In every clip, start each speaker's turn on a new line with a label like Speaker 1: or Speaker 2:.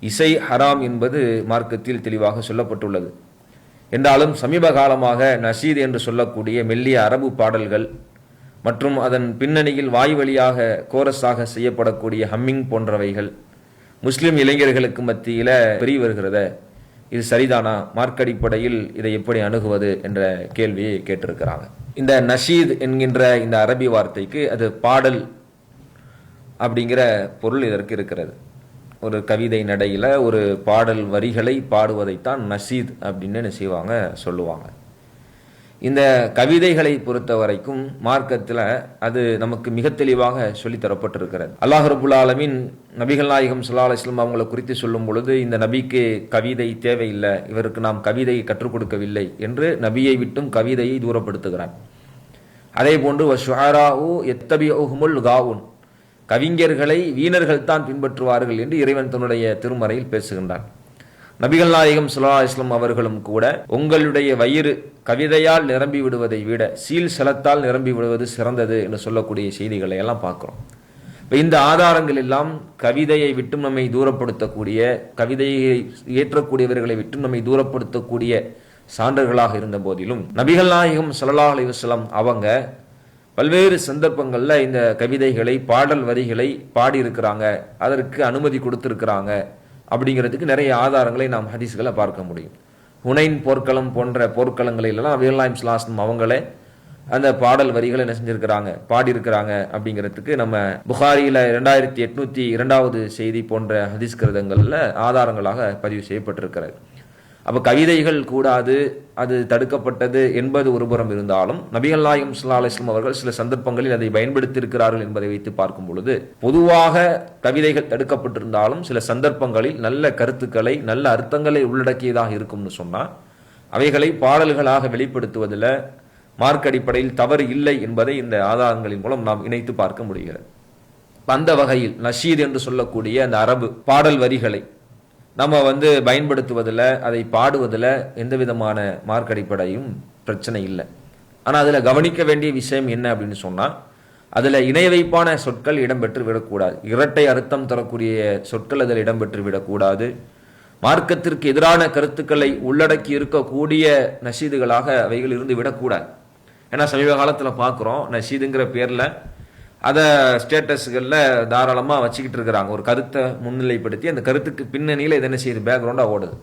Speaker 1: இசை ஹராம் என்பது மார்க்கத்தில் தெளிவாக சொல்லப்பட்டுள்ளது. என்றாலும் சமீப காலமாக நஷீத் என்று சொல்லக்கூடிய மெல்லிய அரபு பாடல்கள் மற்றும் அதன் பின்னணியில் வாய் வழியாக கோரஸாக செய்யப்படக்கூடிய ஹம்மிங் போன்றவைகள் முஸ்லிம் இளைஞர்களுக்கு மத்தியில் பெரிய வருகிறத, இது சரிதானா, மார்க்க அடிப்படையில் இதை எப்படி அணுகுவது என்ற கேள்வியை கேட்டிருக்கிறாங்க. இந்த நஷீத் என்கின்ற இந்த அரபி வார்த்தைக்கு அது பாடல் அப்படிங்கிற பொருள் இதற்கு இருக்கிறது. ஒரு கவிதை நடையில் ஒரு பாடல் வரிகளை பாடுவதைத்தான் நஷீத் அப்படின்னு செய்வாங்க, சொல்லுவாங்க. இந்த கவிதைகளை பொறுத்த வரைக்கும் மார்க்கத்தில் அது நமக்கு மிக தெளிவாக சொல்லித்தரப்பட்டிருக்கிறது. அல்லாஹ் ரபுல் ஆலமீன் நபிகள் நாயகம் ஸல்லல்லாஹு அலைஹி வஸல்லம் அவங்களை குறித்து சொல்லும் பொழுது, இந்த நபிக்கு கவிதை தேவையில்லை, இவருக்கு நாம் கவிதையை கற்றுக் கொடுக்கவில்லை என்று நபியை விட்டும் கவிதையை தூரப்படுத்துகிறான். அதே போன்று வஷுஆராஉ யத்தபிஉஹுமுல் காவுன், கவிஞர்களை வீணர்கள் தான் பின்பற்றுவார்கள் என்று இறைவன் தன்னுடைய திருமறையில் பேசுகின்றான். நபிகள் நாயகம் ஸல்லல்லாஹு அலைஹி வஸல்லம் அவர்களும் கூட, உங்களுடைய வயிறு கவிதையால் நிரம்பி விடுவதை விட சீல் சலத்தால் நிரம்பி விடுவது சிறந்தது என்று சொல்லக்கூடிய செய்திகளை எல்லாம் பார்க்கிறோம். இந்த ஆதாரங்கள் எல்லாம் கவிதையை விட்டும் நம்மை தூரப்படுத்தக்கூடிய, கவிதையை ஏற்றக்கூடியவர்களை விட்டும் நம்மை தூரப்படுத்தக்கூடிய சான்றுகளாக இருந்த போதிலும் நபிகள் நாயகம் ஸல்லல்லாஹு அலைஹி வஸல்லம் அவங்க பல்வேறு சந்தர்ப்பங்களில் இந்த கவிதைகளை, பாடல் வரிகளை பாடியிருக்கிறாங்க, அதற்கு அனுமதி கொடுத்திருக்கிறாங்க. அப்படிங்கிறதுக்கு நிறைய ஆதாரங்களை நாம் ஹதீஸ்களை பார்க்க முடியும். ஹுனைன் போர்க்களம் போன்ற போர்க்களங்களிலெல்லாம் நபிகள் நாயகம் ஸல்லல்லாஹு அலைஹி வஸல்லம் அவங்களே அந்த பாடல் வரிகளை என்ன செஞ்சிருக்கிறாங்க, பாடியிருக்கிறாங்க. அப்படிங்கிறதுக்கு நம்ம புகாரியில் 2802வது செய்தி போன்ற ஹதீஸ் கிரந்தங்களில் ஆதாரங்களாக பதிவு செய்யப்பட்டிருக்கிறது. அப்போ கவிதைகள் கூடாது, அது தடுக்கப்பட்டது என்பது ஒருபுறம் இருந்தாலும் நபிகள் நாயகம் ஸல்லல்லாஹு அலைஹி வஸல்லம் அவர்கள் சில சந்தர்ப்பங்களில் அதை பயன்படுத்தி இருக்கிறார்கள் என்பதை வைத்து பார்க்கும் பொழுது, பொதுவாக கவிதைகள் தடுக்கப்பட்டிருந்தாலும் சில சந்தர்ப்பங்களில் நல்ல கருத்துக்களை, நல்ல அர்த்தங்களை உள்ளடக்கியதாக இருக்கும்னு சொன்னால் அவைகளை பாடல்களாக வெளிப்படுத்துவதில் மார்க்க அடிப்படையில் தவறு இல்லை என்பதை இந்த ஆதாரங்களின் மூலம் நாம் இணைத்து பார்க்க முடிகிறது. அந்த வகையில் நஷீத் என்று சொல்லக்கூடிய அந்த அரபு பாடல் வரிகளை நம்ம பயன்படுத்துவதில், அதை பாடுவதில் எந்த விதமான மார்க்க அடிப்படையும் பிரச்சனை இல்லை. ஆனால் அதில் கவனிக்க வேண்டிய விஷயம் என்ன அப்படின்னு சொன்னால், அதில் இணை வைப்பான சொற்கள் இடம்பெற்று விடக்கூடாது, இரட்டை அர்த்தம் தரக்கூடிய சொற்கள் அதில் இடம்பெற்று விடக்கூடாது, மார்க்கத்திற்கு எதிரான கருத்துக்களை உள்ளடக்கி இருக்கக்கூடிய நஷீதுகளாக அவைகள் இருந்து விடக்கூடாது. ஏன்னா சமீப காலத்தில் பார்க்குறோம், நஷீதுங்கிற பேரில் அதை ஸ்டேட்டஸ்களில் தாராளமாக வச்சுக்கிட்டு இருக்கிறாங்க. ஒரு கருத்தை முன்னிலைப்படுத்தி அந்த கருத்துக்கு பின்னணியில் இது என்ன செய்யுது, பேக்ரவுண்டாக ஓடுது.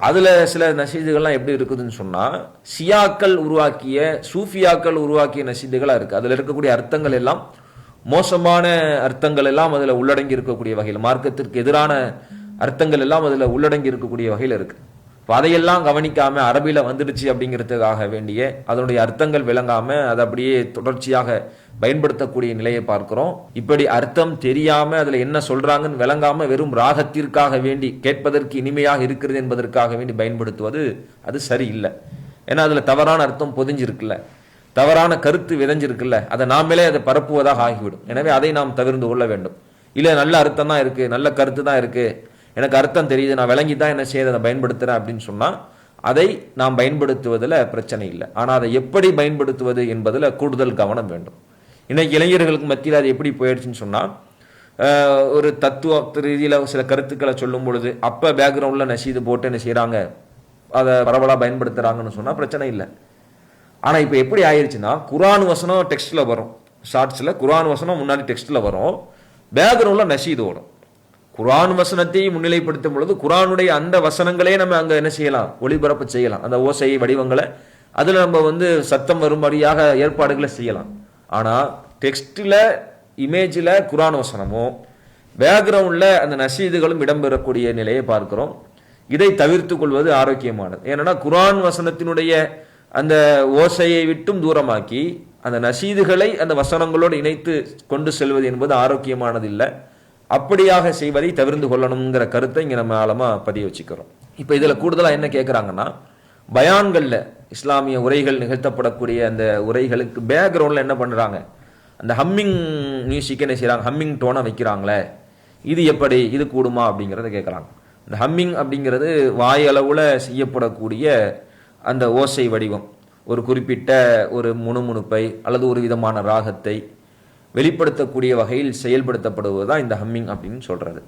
Speaker 1: அதில் சில நஷீதுகள்லாம் எப்படி இருக்குதுன்னு சொன்னால், ஷியாக்கள் உருவாக்கிய, சூஃபியாக்கள் உருவாக்கிய நஷீதுகளாக இருக்குது. அதில் இருக்கக்கூடிய அர்த்தங்கள் எல்லாம் மோசமான அர்த்தங்கள் எல்லாம் அதில் உள்ளடங்கி இருக்கக்கூடிய வகையில், மார்க்கத்திற்கு எதிரான அர்த்தங்கள் எல்லாம் அதில் உள்ளடங்கி இருக்கக்கூடிய வகையில் இருக்குது. இப்போ அதையெல்லாம் கவனிக்காமல் அரபியில் வந்துடுச்சு அப்படிங்கிறதுக்காக வேண்டிய அதனுடைய அர்த்தங்கள் விளங்காமல் அதை அப்படியே தொடர்ச்சியாக பயன்படுத்தக்கூடிய நிலையை பார்க்கிறோம். இப்படி அர்த்தம் தெரியாமல் அதில் என்ன சொல்றாங்கன்னு விளங்காமல் வெறும் ராகத்திற்காக வேண்டி, கேட்பதற்கு இனிமையாக இருக்கிறது என்பதற்காக வேண்டி பயன்படுத்துவது அது சரியில்லை. ஏன்னா அதில் தவறான அர்த்தம் பொதிஞ்சிருக்குல்ல, தவறான கருத்து விதைஞ்சிருக்குல்ல, அதை நாமளே அதை பரப்புவதாக ஆகிவிடும். எனவே அதை நாம் தவிர்த்து கொள்ள வேண்டும். இல்லை நல்ல அர்த்தம் தான் இருக்கு, நல்ல கருத்து தான் இருக்கு, எனக்கு அர்த்தம் தெரியுது, நான் விளங்கி தான் என்ன செய்ய அதை பயன்படுத்துகிறேன் அப்படின்னு சொன்னால் அதை நாம் பயன்படுத்துவதில் பிரச்சனை இல்லை. ஆனால் அதை எப்படி பயன்படுத்துவது என்பதில் கூடுதல் கவனம் வேண்டும். இன்னைக்கு இளைஞர்களுக்கு மத்தியில் அது எப்படி போயிடுச்சுன்னு சொன்னால், ஒரு தத்துவ ரீதியில் சில கருத்துக்களை சொல்லும் பொழுது அப்போ பேக்ரவுண்டில் நஷீது போட்டு என்ன செய்கிறாங்க, அதை பரவலாக பயன்படுத்துகிறாங்கன்னு சொன்னால் பிரச்சனை இல்லை. ஆனால் இப்போ எப்படி ஆயிடுச்சுன்னா, குர்ஆன் வசனம் டெக்ஸ்ட்டில் வரும், ஷார்ட்ஸில் குர்ஆன் வசனம் முன்னாடி டெக்ஸ்ட்டில் வரும், பேக்ரவுண்டில் நஷீது ஓடும். குர்ஆன் வசனத்தை முன்னிலைப்படுத்தும் பொழுது குர்ஆனுடைய அந்த வசனங்களே நம்ம அங்கே என்ன செய்யலாம், ஒளிபரப்பு செய்யலாம். அந்த ஓசை வடிவங்களை அதில் நம்ம சத்தம் வரும்படியாக ஏற்பாடுகளை செய்யலாம். ஆனால் டெக்ஸ்டில், இமேஜில் குர்ஆன் வசனமோ பேக்ரவுண்டில் அந்த நஷீதுகளும் இடம்பெறக்கூடிய நிலையை பார்க்கிறோம். இதை தவிர்த்து கொள்வது ஆரோக்கியமானது. ஏன்னா குர்ஆன் வசனத்தினுடைய அந்த ஓசையை விட்டும் தூரமாக்கி அந்த நஷீதுகளை அந்த வசனங்களோடு இணைத்து கொண்டு செல்வது என்பது ஆரோக்கியமானது இல்லை. அப்படியாக செய்வதை தவிர்த்து கொள்ளணுங்கிற கருத்தை இங்கே நம்ம ஆழமாக பதிய வச்சுக்கிறோம். இப்போ இதில் கூடுதலாக என்ன கேட்குறாங்கன்னா, பயான்களில் இஸ்லாமிய உரைகள் நிகழ்த்தப்படக்கூடிய அந்த உரைகளுக்கு பேக்ரவுண்டில் என்ன பண்ணுறாங்க, அந்த ஹம்மிங் மியூசிக் என்ன செய்கிறாங்க, ஹம்மிங் டோனை வைக்கிறாங்களே, இது எப்படி, இது கூடுமா அப்படிங்கிறத கேட்குறாங்க. இந்த ஹம்மிங் அப்படிங்கிறது வாயளவில் செய்யப்படக்கூடிய அந்த ஓசை வடிவம், ஒரு குறிப்பிட்ட ஒரு முணுமுணுப்பை அல்லது ஒரு விதமான ராகத்தை வெளிப்படுத்தக்கூடிய வகையில் செயல்படுத்தப்படுவது தான் இந்த ஹம்மிங் அப்படின்னு சொல்கிறது.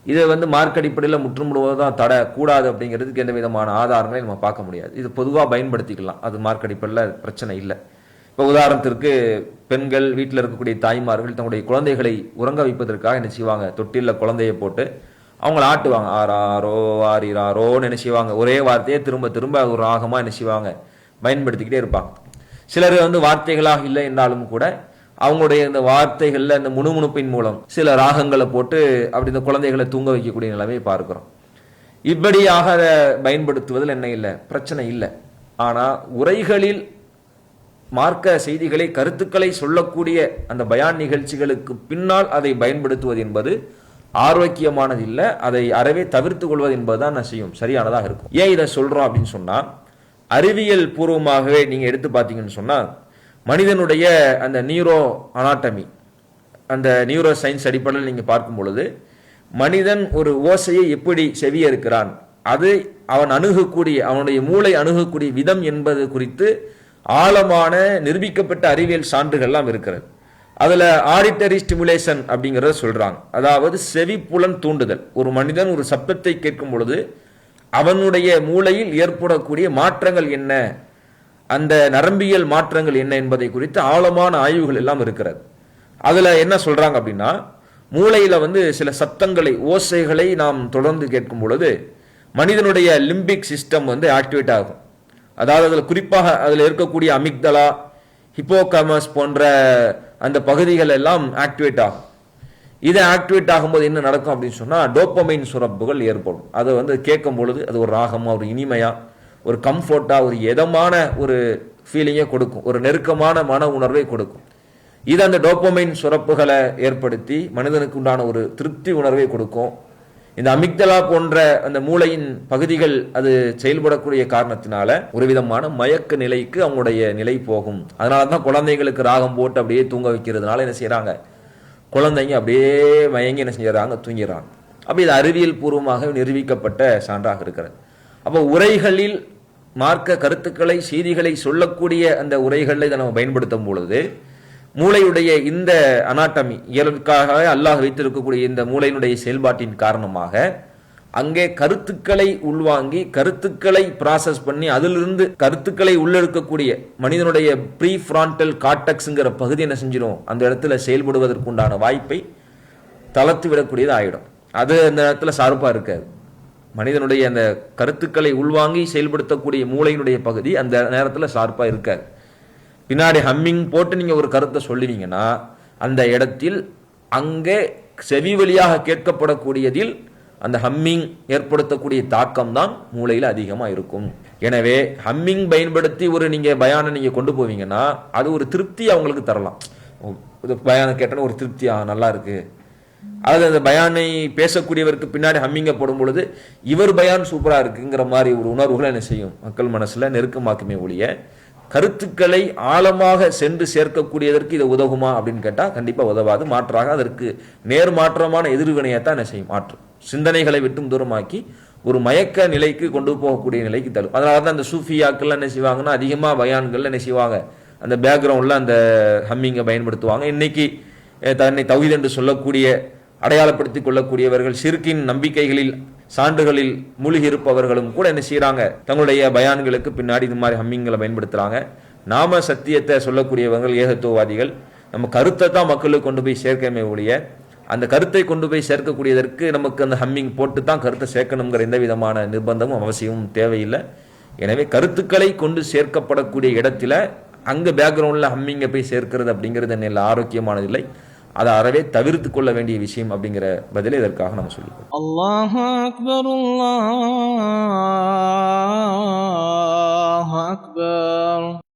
Speaker 1: இதை மார்க் அடிப்படையில் முற்றுமுழுவதும் தான் கூடாது அப்படிங்கிறதுக்கு எந்த விதமான ஆதாரங்களையும் நம்ம பார்க்க முடியாது. இது பொதுவாக பயன்படுத்திக்கலாம், அது மார்க் அடிப்படையில் பிரச்சனை இல்லை. இப்போ உதாரணத்திற்கு பெண்கள் வீட்டில் இருக்கக்கூடிய தாய்மார்கள் தங்களுடைய குழந்தைகளை உறங்க வைப்பதற்காக என்ன செய்வாங்க, தொட்டிலில் குழந்தையை போட்டு அவங்கள ஆட்டுவாங்க. ஆறாரோ ஆரிராரோன்னு என்ன செய்வாங்க, ஒரே வார்த்தையை திரும்ப திரும்ப ஒரு ராகமாக என்ன செய்வாங்க, பயன்படுத்திக்கிட்டே இருப்பாங்க. சிலர் வார்த்தைகளாக இல்லை என்றாலும் கூட அவங்களுடைய இந்த வார்த்தைகளில் இந்த முணுமுணுப்பின் மூலம் சில ராகங்களை போட்டு அப்படி இந்த குழந்தைகளை தூங்க வைக்கக்கூடிய நிலைமையை பார்க்கிறோம். இப்படியாக அதை பயன்படுத்துவதில் என்ன இல்லை, பிரச்சனை இல்லை. ஆனால் உரைகளில் மார்க்க செய்திகளை கருத்துக்களை சொல்லக்கூடிய அந்த பயான் நிகழ்ச்சிகளுக்கு பின்னால் அதை பயன்படுத்துவது என்பது ஆரோக்கியமானது இல்லை. அதை அறவே தவிர்த்து கொள்வது என்பதுதான் நான் செய்யும் சரியானதாக இருக்கும். ஏன் இதை சொல்றோம் அப்படின்னு சொன்னா, அறிவியல் பூர்வமாகவே நீங்க எடுத்து பார்த்தீங்கன்னு சொன்னா, மனிதனுடைய அந்த நியூரோ அனாட்டமி, அந்த நியூரோ சயின்ஸ் அடிப்படையில் நீங்க பார்க்கும் பொழுது மனிதன் ஒரு ஓசையை எப்படி செவிய இருக்கிறான், அது அவன் அணுகக்கூடிய அவனுடைய மூளை அணுகக்கூடிய விதம் என்பது குறித்து ஆழமான நிரூபிக்கப்பட்ட அறிவியல் சான்றுகள்லாம் இருக்கிறது. அதுல ஆடிட்டரி ஸ்டிமுலேஷன் அப்படிங்கறத சொல்றாங்க. அதாவது செவிப்புலன் தூண்டுதல். ஒரு மனிதன் ஒரு சப்தத்தை கேட்கும் பொழுது அவனுடைய மூளையில் ஏற்படக்கூடிய மாற்றங்கள் என்ன, அந்த நரம்பியல் மாற்றங்கள் என்ன என்பதை குறித்து ஆழமான ஆய்வுகள் எல்லாம் இருக்கிறது. அதுல என்ன சொல்றாங்க அப்படின்னா, மூளையில சில சத்தங்களை ஓசைகளை நாம் தொடர்ந்து கேட்கும் பொழுது மனிதனுடைய லிம்பிக் சிஸ்டம் ஆக்டிவேட் ஆகும். அதாவது அதுல குறிப்பாக அதுல இருக்கக்கூடிய அமிக்தலா, ஹிப்போகாமஸ் போன்ற அந்த பகுதிகள் எல்லாம் ஆக்டிவேட் ஆகும். இது ஆக்டிவேட் ஆகும்போது என்ன நடக்கும் அப்படின்னு சொன்னா, டோப்பமைன் சுரப்புகள் ஏற்படும். அது கேட்கும் பொழுது அது ஒரு ராகமா, ஒரு இனிமையா, ஒரு கம்ஃபர்ட்டா, ஒரு எதமான ஒரு ஃபீலிங்கை கொடுக்கும், ஒரு நெருக்கமான மன உணர்வை கொடுக்கும். இது அந்த டோப்பமைன் சுரப்புகளை ஏற்படுத்தி மனிதனுக்கு உண்டான ஒரு திருப்தி உணர்வை கொடுக்கும். இந்த அமிக்தலா போன்ற அந்த மூளையின் பகுதிகள் அது செயல்படக்கூடிய காரணத்தினால ஒரு விதமான மயக்க நிலைக்கு அவங்களுடைய நிலை போகும். அதனாலதான் குழந்தைகளுக்கு ராகம் போட்டு அப்படியே தூங்க வைக்கிறதுனால என்ன செய்யறாங்க, குழந்தைங்க அப்படியே மயங்கி என்ன செஞ்சாங்க, தூங்கிறாங்க. அப்ப இது அறிவியல் பூர்வமாக நிரூபிக்கப்பட்ட சான்றாக இருக்கிறது. அப்போ உரைகளில் மார்க்க கருத்துக்களை செய்திகளை சொல்லக்கூடிய அந்த உரைகளை நம்ம பயன்படுத்தும் பொழுது மூளையுடைய இந்த அனாட்டமி இயல்புக்காக அல்லாஹ் வைத்திருக்கக்கூடிய இந்த மூளையினுடைய செயல்பாட்டின் காரணமாக அங்கே கருத்துக்களை உள்வாங்கி கருத்துக்களை ப்ராசஸ் பண்ணி அதிலிருந்து கருத்துக்களை உள்ளெடுக்கக்கூடிய மனிதனுடைய ப்ரீ ஃப்ரான்டல் கார்டெக்ஸ்ங்கிற பகுதி என்ன செஞ்சிடும், அந்த இடத்துல செயல்படுவதற்குண்டான வாய்ப்பை தளர்த்து விடக்கூடியது ஆகிடும். அது அந்த இடத்துல சார்பா இருக்காது. மனிதனுடைய அந்த கருத்துக்களை உள்வாங்கி செயல்படுத்தக்கூடிய மூளையினுடைய பகுதி அந்த நேரத்தில் சார்பா இருக்காது. பின்னாடி ஹம்மிங் போட்டு நீங்க ஒரு கருத்தை சொல்லுவீங்கன்னா அந்த இடத்தில் அங்கே செவி வழியாக கேட்கப்படக்கூடியதில் அந்த ஹம்மிங் ஏற்படுத்தக்கூடிய தாக்கம் தான் மூளையில் அதிகமா இருக்கும். எனவே ஹம்மிங் பயன்படுத்தி ஒரு நீங்க பயானை நீங்க கொண்டு போவீங்கன்னா அது ஒரு திருப்தி அவங்களுக்கு தரலாம். பயானை கேட்டோன்னா ஒரு திருப்தியா நல்லா இருக்கு, அதாவது அந்த பயானை பேசக்கூடியவருக்கு பின்னாடி ஹம்மிங்க போடும் பொழுது இவர் பயான் சூப்பரா இருக்குங்கிற மாதிரி ஒரு உணர்வுகளை என்ன செய்யும், மக்கள் மனசுல நெருக்கமாக்குமே ஒழிய கருத்துக்களை ஆழமாக சென்று சேர்க்கக்கூடியதற்கு இது உதவுமா அப்படின்னு கேட்டா கண்டிப்பா உதவாது. மாற்றாக அதற்கு நேர்மாற்றமான எதிர்வினையத்தான் என்ன செய்யும், மாற்றும். சிந்தனைகளை விட்டும் தூரமாக்கி ஒரு மயக்க நிலைக்கு கொண்டு போகக்கூடிய நிலைக்கு தரும். அதனாலதான் அந்த சூஃபியாக்கள் என்ன செய்வாங்கன்னா அதிகமா பயான்கள் என்ன செய்வாங்க, அந்த பேக்ரவுண்ட்ல அந்த ஹம்மிங்கை பயன்படுத்துவாங்க. இன்னைக்கு தன்னை தௌஹீத் என்று சொல்லக்கூடிய அடையாளப்படுத்திக் கொள்ளக்கூடியவர்கள் ஷிர்கின் நம்பிக்கைகளில் சான்றுகளில் மூழ்கி இருப்பவர்களும் கூட என்ன செய்யறாங்க, தங்களுடைய பயான்களுக்கு பின்னாடி இது மாதிரி ஹம்மிங்களை பயன்படுத்துறாங்க. நாம சத்தியத்தை சொல்லக்கூடியவர்கள் ஏகத்துவவாதிகள், நம்ம கருத்தை தான் மக்களுக்கு கொண்டு போய் சேர்க்கமே ஒழிய அந்த கருத்தை கொண்டு போய் சேர்க்கக்கூடியதற்கு நமக்கு அந்த ஹம்மிங் போட்டு தான் கருத்தை சேர்க்கணுங்கிற எந்த விதமான நிர்பந்தமும் அவசியமும் தேவையில்லை. எனவே கருத்துக்களை கொண்டு சேர்க்கப்படக்கூடிய இடத்துல அங்க பேக்ரவுண்ட்ல ஹம்மிங்கை போய் சேர்க்கிறது அப்படிங்கிறது என்ன ஆரோக்கியமானதில்லை. அதை அறவே தவிர்த்து கொள்ள வேண்டிய விஷயம் அப்படிங்கிற பதிலை இதற்காக நம்ம சொல்லிக்கிறோம்.
Speaker 2: அல்லாஹு அக்பர், அல்லாஹு அக்பர்.